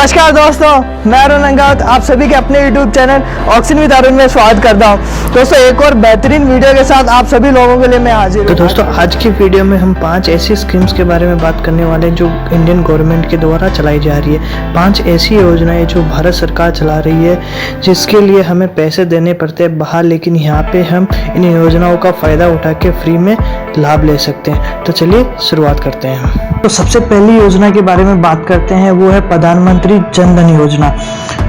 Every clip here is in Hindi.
नमस्कार दोस्तों, मैं अरुण अंगावत आप सभी के अपने YouTube channel oxygen with Arun में स्वागत करता हूं। दोस्तों एक और बेहतरीन वीडियो के साथ आप सभी लोगों के लिए मैं हाजिर हूं। तो दोस्तों आज की वीडियो में हम 5 ऐसी स्कीम्स के बारे में बात करने वाले हैं जो इंडियन गवर्नमेंट के द्वारा चलाई जा रही है। 5 ऐसी योजनाएं जो भारत सरकार चला रही है जिसके लिए हमें पैसे देने पड़ते हैं बाहर, लेकिन यहाँ पे हम इन योजनाओं का फ़ायदा उठा के फ्री में लाभ ले सकते हैं। तो चलिए शुरुआत करते हैं। तो सबसे पहली योजना के बारे में बात करते हैं, वो है प्रधानमंत्री जन धन योजना।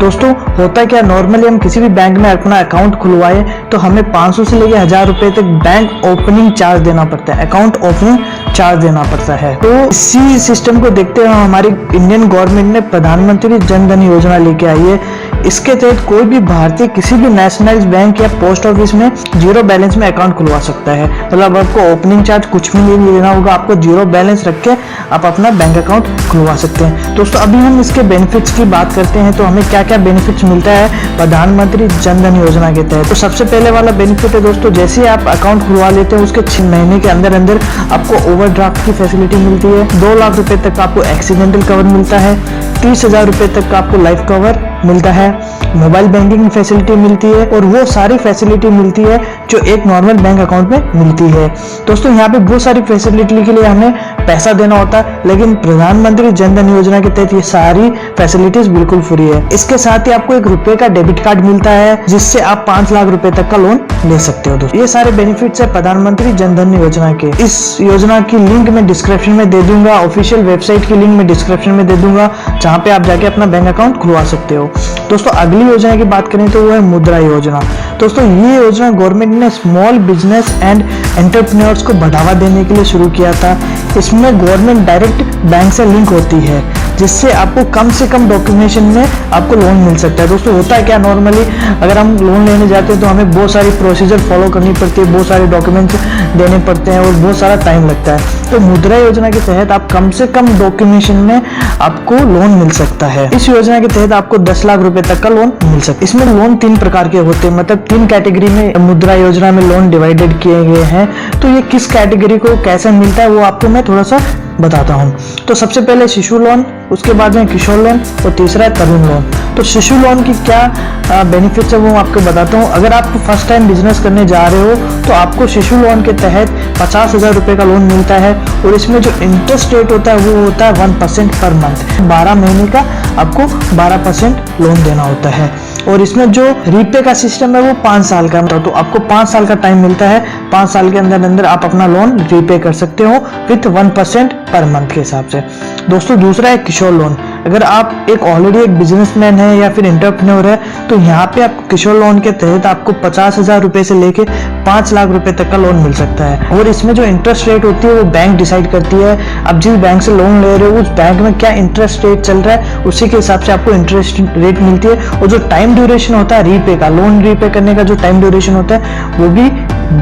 दोस्तों होता क्या, नॉर्मली हम किसी भी बैंक में अपना अकाउंट खुलवाए तो हमें 500 से लेकर 1000 रुपए तक बैंक ओपनिंग चार्ज देना पड़ता है, अकाउंट ओपनिंग चार्ज देना पड़ता है। तो इसी सिस्टम को देखते हुए हमारी इंडियन गवर्नमेंट ने प्रधानमंत्री जन धन योजना लेके आई है। इसके तहत कोई भी भारतीय किसी भी नेशनलाइज्ड बैंक या पोस्ट ऑफिस में जीरो बैलेंस में अकाउंट खुलवा सकता है। मतलब आपको ओपनिंग चार्ज कुछ भी नहीं देना होगा, आपको जीरो बैलेंस रख के आप अपना बैंक अकाउंट खुलवा सकते हैं। दोस्तों अभी हम इसके बेनिफिट्स की बात करते हैं, तो हमें क्या क्या बेनिफिट्स मिलता है प्रधानमंत्री जन धन योजना के तहत। तो सबसे पहले वाला बेनिफिट है दोस्तों, जैसे ही आप अकाउंट खुलवा लेते हैं उसके 6 महीने के अंदर अंदर आपको ओवरड्राफ्ट की फैसिलिटी मिलती है। 2 लाख रुपए तक आपको एक्सीडेंटल कवर मिलता है। 30,000 रुपए तक आपको लाइफ कवर मिलता है। मोबाइल बैंकिंग फैसिलिटी मिलती है और वो सारी फैसिलिटी मिलती है जो एक नॉर्मल बैंक अकाउंट में मिलती है। दोस्तों यहाँ पे बहुत सारी फैसिलिटी के लिए हमें पैसा देना होता है, लेकिन प्रधानमंत्री जन धन योजना के तहत ये सारी फैसिलिटीज बिल्कुल फ्री है। इसके साथ ही आपको 1 रुपए का डेबिट कार्ड मिलता है जिससे आप 5 लाख रुपए तक का लोन ले सकते हो। दोस्तों ये सारे बेनिफिट्स है प्रधानमंत्री जन धन योजना के। इस योजना की लिंक मैं डिस्क्रिप्शन में दे दूंगा, ऑफिशियल वेबसाइट की लिंक मैं डिस्क्रिप्शन में दे दूंगा, जहाँ पे आप जाके अपना बैंक अकाउंट खुलवा सकते हो। दोस्तों अगली योजना की बात करें तो वो है मुद्रा योजना। दोस्तों ये योजना गवर्नमेंट ने स्मॉल बिजनेस एंड एंटरप्रेन्योर्स को बढ़ावा देने के लिए शुरू किया था। इसमें गवर्नमेंट डायरेक्ट बैंक से लिंक होती है जिससे आपको कम से कम डॉक्यूमेंटेशन में आपको लोन मिल सकता है। दोस्तों होता है क्या, नॉर्मली अगर हम लोन लेने जाते हैं तो हमें बहुत सारी प्रोसीजर फॉलो करनी पड़ती है, बहुत सारे डॉक्यूमेंट्स देने पड़ते हैं और बहुत सारा टाइम लगता है। तो मुद्रा योजना के तहत आप कम से कम डॉक्यूमेंटेशन में आपको लोन मिल सकता है। इस योजना के तहत आपको 10 लाख रुपए तक का लोन मिल सकता है। इसमें लोन 3 प्रकार के होते हैं, मतलब 3 कैटेगरी में मुद्रा योजना में लोन डिवाइडेड किए गए हैं। तो ये किस कैटेगरी को कैसे मिलता है वो आपको मैं थोड़ा सा बताता हूँ। तो सबसे पहले शिशु लोन, उसके बाद में किशोर लोन और तीसरा है तरुण लोन। तो शिशु लोन की क्या बेनिफिट्स है वो आपको बताता हूँ। अगर आप फर्स्ट टाइम बिजनेस करने जा रहे हो तो आपको शिशु लोन के तहत 50,000 रुपए का लोन मिलता है और इसमें जो इंटरेस्ट रेट होता है वो होता है 1% पर मंथ। 12 महीने का आपको 12% लोन देना होता है और इसमें जो रीपे का सिस्टम है वो 5 साल का, तो आपको 5 साल का टाइम मिलता है। 5 साल के अंदर अंदर आप अपना लोन रीपे कर सकते हो विथ 1% पर मंथ के हिसाब से। दोस्तों दूसरा है किशोर लोन। अगर आप एक ऑलरेडी एक बिजनेसमैन है या फिर एंटरप्रेन्योर है तो यहाँ पे आपको किशोर लोन के तहत आपको 50,000 रुपए से लेके 5 लाख रुपए तक का लोन मिल सकता है। और इसमें जो इंटरेस्ट रेट होती है वो बैंक डिसाइड करती है। आप जिस बैंक से लोन ले रहे हो उस बैंक में क्या इंटरेस्ट रेट चल रहा है उसी के हिसाब से आपको इंटरेस्ट रेट मिलती है। और जो टाइम ड्यूरेशन होता है रीपे का, लोन रीपे करने का जो टाइम ड्यूरेशन होता है वो भी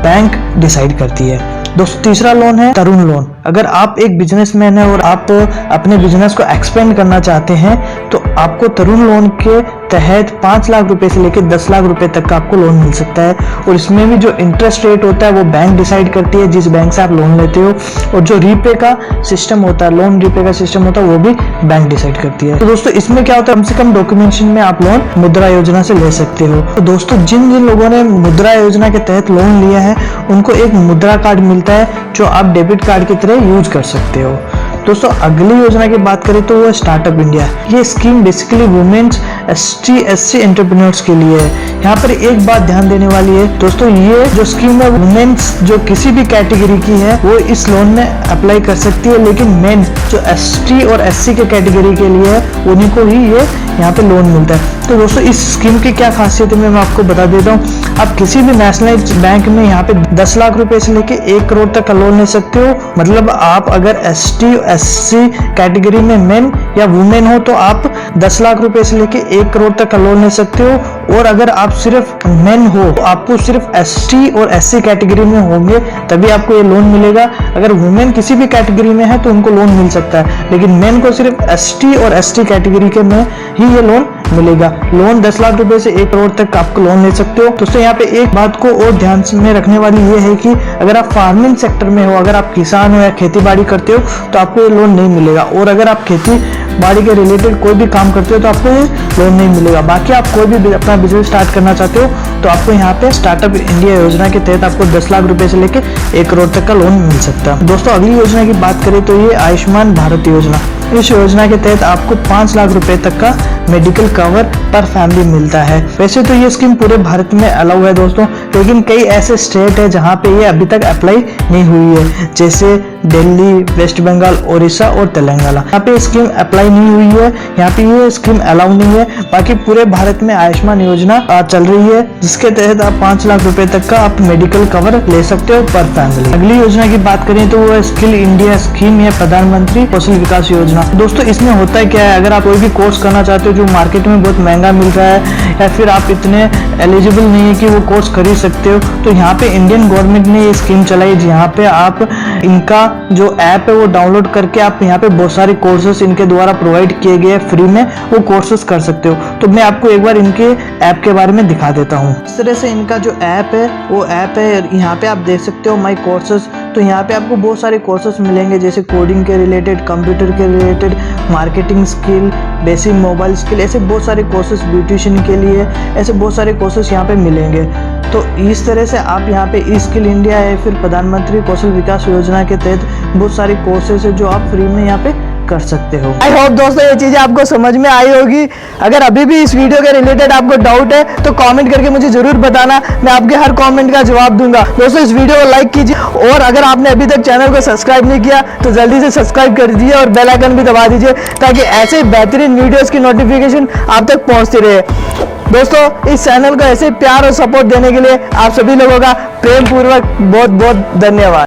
बैंक डिसाइड करती है। दोस्तों तीसरा लोन है तरुण लोन। अगर आप एक बिजनेसमैन है और आप अपने बिजनेस को एक्सपेंड करना चाहते हैं तो आपको तरुण लोन के तहत 5 लाख रुपए से लेकर 10 लाख रुपए तक का आपको लोन मिल सकता है। और इसमें भी जो इंटरेस्ट रेट होता है वो बैंक डिसाइड करती है जिस बैंक से आप लोन लेते हो। और जो रीपे का सिस्टम होता है, लोन रीपे का सिस्टम होता है वो भी बैंक डिसाइड करती है। तो दोस्तों इसमें क्या होता है, कम से कम डॉक्यूमेंटेशन में आप लोन मुद्रा योजना से ले सकते हो। तो दोस्तों जिन जिन लोगों ने मुद्रा योजना के तहत लोन लिया है उनको एक मुद्रा कार्ड मिलता है जो आप डेबिट कार्ड की तरह यूज कर सकते हो। दोस्तों अगली योजना की बात करें तो वो स्टार्टअप इंडिया। ये scheme basically womens ST/SC entrepreneurs के लिए है। यहाँ पर एक बात ध्यान देने वाली है दोस्तों, ये जो स्कीम है वुमेन्स जो किसी भी कैटेगरी की है वो इस लोन में अप्लाई कर सकती है, लेकिन मेन जो ST और SC के कैटेगरी के लिए है उन्हीं को ही ये यहाँ पे लोन मिलता है। तो दोस्तों इस स्कीम की क्या खासियत है मैं आपको बता देता हूँ। आप किसी भी नेशनलाइज्ड बैंक में यहाँ पे 10 लाख रुपए से लेके 1 करोड़ तक का लोन ले सकते हो। मतलब आप अगर ST/SC कैटेगरी में मेन या वुमेन हो तो आप 10 लाख रुपए से लेके 1 करोड़ तक का लोन ले सकते हो। और अगर आप सिर्फ मेन हो तो आपको सिर्फ ST और SC कैटेगरी में होंगे तभी आपको ये लोन मिलेगा। अगर वुमेन किसी भी कैटेगरी में है तो उनको लोन मिल सकता है, लेकिन मेन को सिर्फ ST और ST कैटेगरी के में ही ये लोन मिलेगा। लोन 10 लाख रुपए से 1 करोड़ तक आपको लोन ले सकते हो। दोस्तों यहाँ पे एक बात को और ध्यान में रखने वाली ये है कि अगर आप फार्मिंग सेक्टर में हो, अगर आप किसान हो या खेती बाड़ी करते हो तो आपको ये लोन नहीं मिलेगा, और अगर आप खेती बाड़ी के रिलेटेड कोई भी काम करते हो तो आपको ये लोन नहीं मिलेगा। बाकी आप कोई भी अपना बिजनेस स्टार्ट करना चाहते हो तो आपको यहाँ पे स्टार्टअप इंडिया योजना के तहत आपको 10 लाख रुपए से लेके 1 करोड़ तक का लोन मिल सकता है। दोस्तों अगली योजना की बात करें तो ये आयुष्मान भारत योजना। इस योजना के तहत आपको 5 लाख रुपए तक का मेडिकल कवर पर फैमिली मिलता है। वैसे तो ये स्कीम पूरे भारत में अलाउ है दोस्तों, लेकिन कई ऐसे स्टेट है जहाँ पे ये अभी तक अप्लाई नहीं हुई है, जैसे दिल्ली, वेस्ट बंगाल, उड़ीसा और तेलंगाना। यहाँ पे स्कीम अप्लाई नहीं हुई है, यहाँ पे ये स्कीम अलाउ नहीं है। बाकी पूरे भारत में आयुष्मान योजना चल रही है, जिसके तहत आप 5 लाख रुपए तक का आप मेडिकल कवर ले सकते हो पर फैमिली। अगली योजना की बात करें तो वो स्किल इंडिया स्कीम है, प्रधानमंत्री कौशल विकास योजना। दोस्तों इसमें होता है क्या है, अगर आप कोई भी कोर्स करना चाहते हो जो मार्केट में बहुत महंगा मिल रहा है या फिर आप इतने एलिजिबल नहीं है कि वो कोर्स खरीद सकते हो, तो यहाँ पे इंडियन गवर्नमेंट ने ये स्कीम चलाई जहाँ पे आप इनका जो ऐप है वो डाउनलोड करके आप यहाँ पे बहुत सारे कोर्सेस इनके द्वारा प्रोवाइड किए गए फ्री में, वो कोर्सेस कर सकते हो। तो मैं आपको एक बार इनके ऐप के बारे में दिखा देता हूँ। इस तरह से इनका जो ऐप है वो ऐप है, यहाँ पे आप देख सकते हो माई कोर्सेस। तो यहाँ पे आपको बहुत सारे कोर्सेस मिलेंगे, जैसे कोडिंग के रिलेटेड, कंप्यूटर के related, marketing skill, basic mobile skill, ऐसे बहुत सारे कोर्सेस, ब्यूटिशियन के लिए ऐसे बहुत सारे कोर्सेस यहाँ पे मिलेंगे। तो इस तरह से आप यहाँ पे ई स्किल इंडिया है, फिर प्रधानमंत्री कौशल विकास योजना के तहत बहुत सारे कोर्सेस है जो आप फ्री में यहाँ पे कर सकते हो। आई होप दोस्तों ये चीजें आपको समझ में आई होगी। अगर अभी भी इस वीडियो के रिलेटेड आपको डाउट है तो कमेंट करके मुझे जरूर बताना, मैं आपके हर कमेंट का जवाब दूंगा। दोस्तों इस वीडियो को लाइक कीजिए, और अगर आपने अभी तक चैनल को सब्सक्राइब नहीं किया तो जल्दी से सब्सक्राइब कर दीजिए और बेल आइकन भी दबा दीजिए, ताकि ऐसे बेहतरीन वीडियोस की नोटिफिकेशन आप तक पहुंचती रहे। दोस्तों इस चैनल को ऐसे प्यार और सपोर्ट देने के लिए आप सभी लोगों का प्रेम पूर्वक बहुत बहुत धन्यवाद।